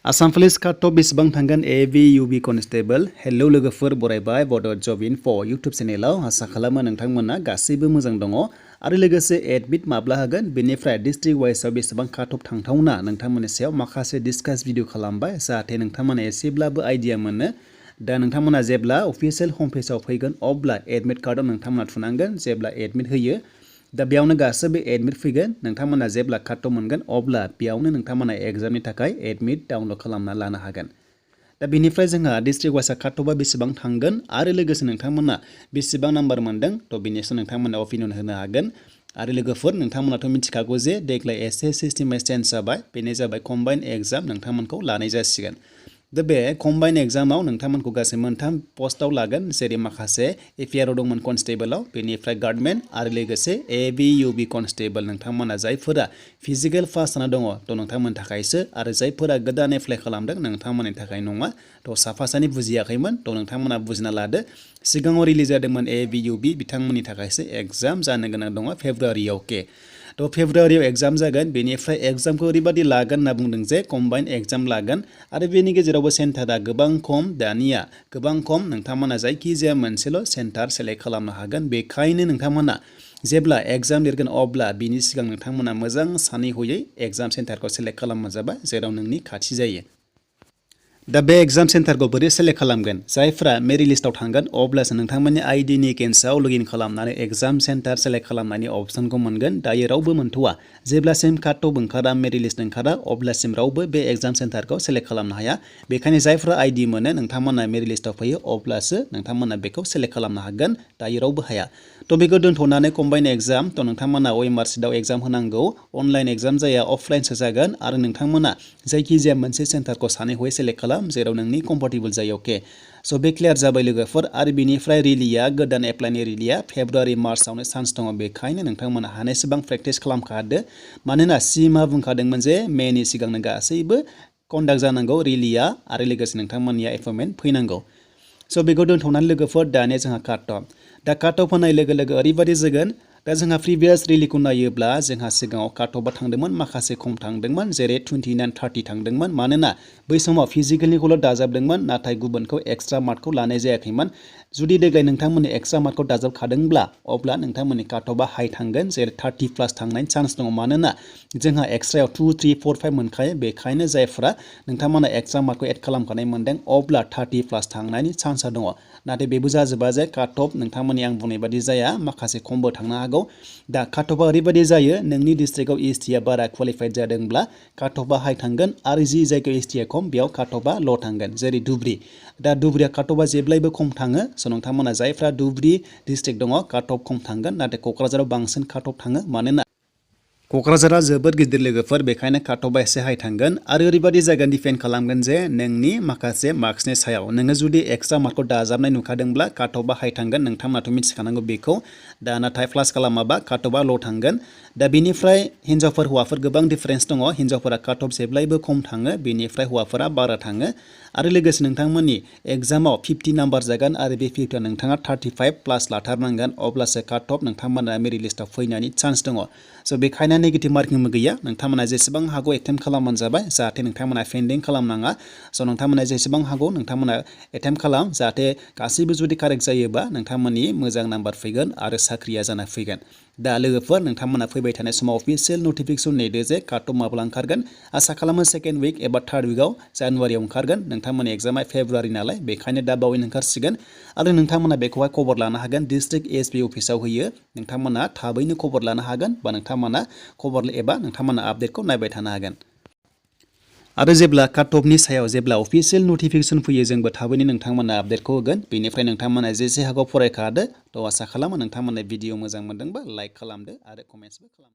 Assam Police Top बेसेबां थांगोन AVUB Constable hello लोगोफोर बरायबाय Bodo Job Info YouTube चेनेलाव आसा खालामो नोंथांमोना गासैबो मोजां दङ आरो लोगोसे एडमिट माब्ला होगोन बेनिफ्राय डिस्ट्रिक्ट वाइसआव बेसेबां काट अफ थांथावना नोंथांमोननि सायाव माखासे डिसकास भिडिअ खालामबाय जाहाथे नोंथांमोना एसेब्लाबो आइडिया मोनो दा नोंथांमोना जेब्ला अफिशियेल होम पेजआव फैगोन अब्ला एडमिट कार्डआव नोंथांमोना थुनांगोन जेब्ला एडमिट होयो दा बेयावनो गासैबो एडमिट फैगोन नोंथांमोना जेब्ला काट अफ मोनगोन अब्ला बेयावनो नोंथांमोना एग्जामनि थाखाय एडमिट डाउनलड खालामना लानो हागोन दा बेनिफ्राय जोंहा डिस्ट्रिक्ट वाइसआ काट अफआ बेसेबां थांगोन आरो लोगोसे नोंथांमोना बेसेबां नाम्बार मोनदों थ' बेनिसो नोंथांमोना अपिनियन होनो हागोन आरो लोगोफोर नोंथांमोनाथ' मिथिखागौ जे देग्लाय एसे सिस्टेमा चेन्ज जाबाय बेनो जाबाय कम्बाइन एग्जाम नोंथांमोनखौ लानाय जासिगोन दा बे कम्बाइन एग्जामाव नोंथांमोनखौ गासै मोनथाम पस्टआव लागोन जेरै माखासे APRO दंमोन कनस्टेबलाव बेनिफ्राय गार्डमेन आरो लोगोसे AVUB कनस्टेबल नोंथांमोना जायफोरा फिजिकेल पास जाना दङ थ' नोंथांमोननि थाखायसो आरो जायफोरा गोदान एप्लाइ खालामदों नोंथांमोननि थाखाय नङा थ' साफा सानै बुजियाखैमोन थ' नोंथांमोना बुजिना लादो सिगाङाव रिलिज जादोंमोन AVUB बिथांमोननि थाखायसो एग्जाम जानो गोनां दङ फेब्रुवारियाव थ' फेब्रुवारियाव एग्जाम जागोन बेनिफ्राय एग्जामखौ ओरैबादि लागोन होनना बुंदों जे कम्बाइन एग्जाम लागोन आरो बेनि गेजेरावबो सेन्टारा गोबां खम दानिया गोबां खम नोंथांमोना जायखिजाया मोनसेल' सेन्टार सेलेक्ट खालामनो हागोन बेखायनो नोंथांमोना जेब्ला एग्जाम लिरगोन अब्ला बिनि सिगां नोंथांमोना मोजां सानै हयै एग्जाम सेन्टारखौ सेलेक्ट खालामनो जाबाय जेराव नोंनि खाथि जायो दा बे एग्जाम सेन्टारखौ बोरै सेलेक्ट खालामगोन जायफ्रा मेरिट लिस्टआव थांगोन अब्लासो नोंथांमोननि आइडिनि केन्सआव लगइन खालामनानै एग्जाम सेन्टार सेलेक्ट खालामनायनि अपसनखौ मोनगोन दायो रावबो मोनथ'वा जेब्लासिम काट अफ ओंखारा मेरिट लिस्ट ओंखारा अब्लासिम रावबो बे एग्जाम सेन्टारखौ सेलेक्ट खालामनो हाया बेखायनो जायफ्रा आइडि मोनो नोंथांमोना मेरिट लिस्टआव फैयो अब्लासो नोंथांमोना बेखौ सेलेक्ट खालामनो हागोन दायो रावबो हाया थ' बेखौ दोनथ'नानै कम्बाइन एग्जाम थ' नोंथांमोना OMR सिटआव एग्जाम होनांगौ अनलाइन एग्जाम जाया अफलाइनसो जागोन आरो नोंथांमोना जायखिजाया मोनसे सेन्टारखौ सानै हयै सेलेक्ट खालाम जेराव नोंनि कम्फर्टेबल जायो स' बे क्लियार जाबाय लोगोफोर आरो बिनिफ्राय रिलिया गोदान एप्लाइनि रिलिया फेब्रुवारि मार्चआवनो चान्स दङ बेखायनो नोंथांमोना हानायसेबां प्रेक्टिस खालामखादो मानोना सिमा बुंखादोंमोन जे मेनि सिगांनो गासैबो कन्डाक्ट जानांगौ रिलिया आरो लोगोसे नोंथांमोननिया एपइन्टमेन्ट फैनांगौ स' बेखौ दोनथ'नानै लोगोफोर दानिया जोंहा cut of the cut off होनाय लोगो लोगो ओरैबायदि जागोन दा जोंहा प्रिभियास रिलिखौ नायोब्ला जोंहा सिगाङाव काट अफआ थांदोंमोन माखासे खम थांदोंमोन जेरै 29 30 थांदोंमोन मानोना बै समाव फिजिकेलनिखौल' दाजाबदोंमोन नाथाय गुबुनखौ एक्सट्रा मार्कखौ लानाय जायाखैमोन जुदि देग्लाय नोंथांमोननि एक्सट्रा मार्कखौ दाजाबखादोंब्ला अब्ला नोंथांमोननि काट अफआ हाई थांगोन जेरै 30+ थांनायनि चान्स दङ मानोना जोंहा एक्सट्रायाव 2 3 4 5 मोनखायो बेखायनो जायफ्रा नोंथांमोना एक्सट्रा मार्कखौ एड खालामखानाय मोनदों अब्ला 30+ थांनायनि चान्सआ दङ नाथाय बेबो जाजोबा जे काट अफ नोंथांमोननि आं बुंनाय बादि जाया माखासे खमबो थांनो हागौ दा काट अफआ ओरैबायदि जायो नोंनि डिस्ट्रिक्टआव STआ बारा क्वालिफाइड जादोंब्ला काट अफआ हाई थांगोन आरो जि जायगायाव STआ खम बेयाव काट अफआ ल' थांगोन जेरै धुब्रि दा धुब्रिया काट अफआ जेब्लायबो खम थाङो स' नोंथांमोना जायफ्रा धुब्रि डिस्ट्रिक्ट दङ काट अफ खम थांगोन नाथाय क'क्राझाराव बांसिन काट अफ थाङो मानोना क'क्राझारा जोबोद गिदिर लोगोफोर बेखायनो काट अफआ एसे हाई थांगोन आरो ओरैबायदि जायगा डिपेन्ड खालामगोन जे नोंनि माखासे मार्क्सनि सायाव नोङो जुदि एक्सट्रा मार्कखौ दाजाबनाय नुखादोंब्ला काट अफआ हाई थांगोन नोंथांमोनाथ' मिथिखानांगौ बेखौ दा नाथाय प्लास खालामाबा काट अफआ ल' थांगोन दा बेनिफ्राय हिन्जावफोर हौवाफोर गोबां डिफारेन्स दङ हिन्जावफोरा काट अफ जेब्लायबो खम थाङो बेनिफ्राय हौवाफोरा बारा थाङो आरो लोगोसे नोंथांमोननि एग्जामाव 50 नाम्बार जागोन आरो बे 50 नोंथाङा 35+ लाथारनांगोन अब्लासो काट अफ नोंथांमोना मेरिट लिस्टआव फैनायनि चान्स दङ स' बेखायनो नेगेटिभ मार्किंबो गैया नोंथांमोना जेसेबां हागौ एटेम्प्ट खालामबानो जाबाय जाहाथे नोंथांमोना पेन्डिं खालामनाङा स' नोंथांमोना जेसेबां हागौ नोंथांमोना एटेम्प्ट खालाम जाहाथे गासैबो जुदि कारेक्ट जायोबा नोंथांमोननि मोजां नाम्बार फैगोन आरो साख्रिया जाना फैगोन दा लोगोफोर नोंथांमोना फैबाय थानाय समाव अफिसियेल नटिफिकेसन नेदो जे काट अफ माब्ला ओंखारगोन आसा खालामो सेकेन्ड उइक एबा थार्ड उइकआव जानुवारियाव ओंखारगोन नोंथांमोननि एग्जामा फेब्रुवारि नालाय बेखायनो दा बावैनो ओंखारसिगोन आरो नोंथांमोना बेखौहाय खबर लानो हागोन डिस्ट्रिक्ट ASP अफिसाव होयो नोंथांमोना थाबैनो खबर लानो हागोन बा नोंथांमोना खबर एबा नोंथांमोना आपडेटखौ नायबाय थानो हागोन आरो जेब्ला काट अफनि सायाव जेब्ला अफिसियेल नटिफिकेसन फैयो जोंबो थाबैनो नोंथांमोना आपडेटखौ होगोन बेनिफ्राय नोंथांमोना जेसे हागौ फरायखादो थ' आसा खालामो नोंथांमोना भिडिअ मोजां मोनदोंबा लाइक खालामदो आरो कमेन्ट्सबो खालामदो